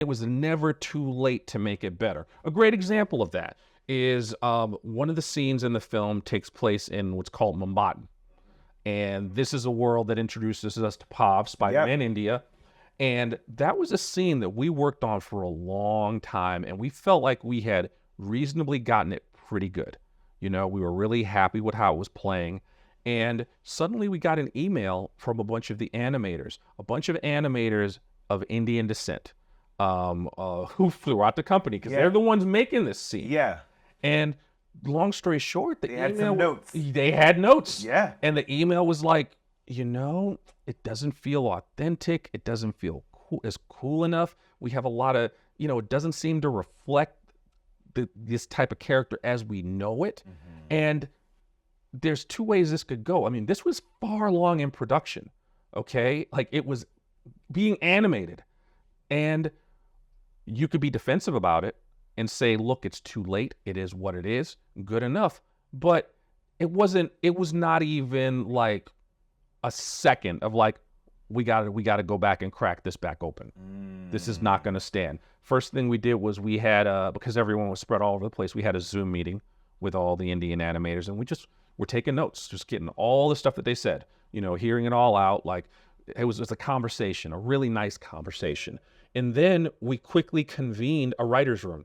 It was never too late to make it better. A great example of that is one of the scenes in the film takes place in what's called Mumbai. And this is a world that introduces us to Pav, Yep. Spider-Man India. And that was a scene that we worked on for a long time, and we felt like we had reasonably gotten it pretty good. You know, we were really happy with how it was playing. And suddenly we got an email from a bunch of the animators, of Indian descent, who flew out the company because Yeah. they're the ones making this scene. Yeah. And long story short, They had some notes. they had notes. Yeah. And the email was like, it doesn't feel authentic. It doesn't feel cool enough. We have a lot of, it doesn't seem to reflect this type of character as we know it. And there's two ways this could go. I mean, this was far along in production, okay? Like, it was being animated. And you could be defensive about it and say, look, it's too late. It is what it is. Good enough. But it was not even like a second of like, we got to go back and crack this back open. This is not going to stand. First thing we did was we had, because everyone was spread all over the place, we had a Zoom meeting with all the Indian animators, and we're taking notes, just getting all the stuff that they said, hearing it all out. Like, it was a conversation, a really nice conversation. And then we quickly convened a writer's room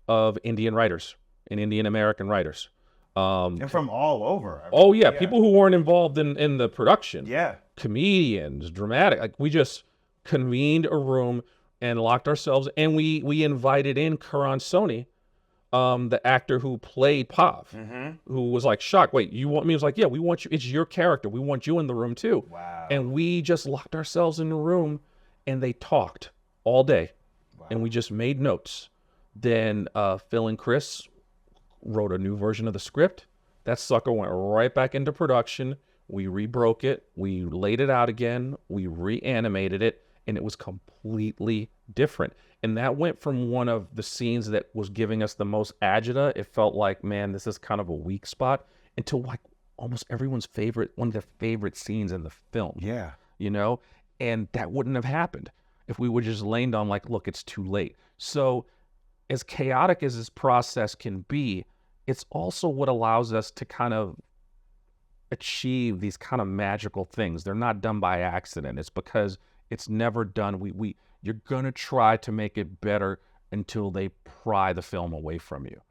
of Indian writers and Indian American writers. And from all over. Oh yeah, people who weren't involved in the production. Yeah. Comedians, dramatic. Like, we just convened a room and locked ourselves, and we invited in Karan Soni, the actor who played Pav, who was like shocked. Wait, you want me? He was like, yeah, we want you. It's your character. We want you in the room too. Wow. And we just locked ourselves in the room, and they talked all day, and we just made notes. Then Phil and Chris wrote a new version of the script. That sucker went right back into production. We rebroke it. We laid it out again. We reanimated it, and it was completely different. And that went from one of the scenes that was giving us the most agita. It felt like, man, this is kind of a weak spot, into like almost everyone's favorite, one of their favorite scenes in the film. Yeah. And that wouldn't have happened if we would just laid on like, look, it's too late. So as chaotic as this process can be, it's also what allows us to kind of achieve these kind of magical things. They're not done by accident. It's because it's never done. You're gonna try to make it better until they pry the film away from you.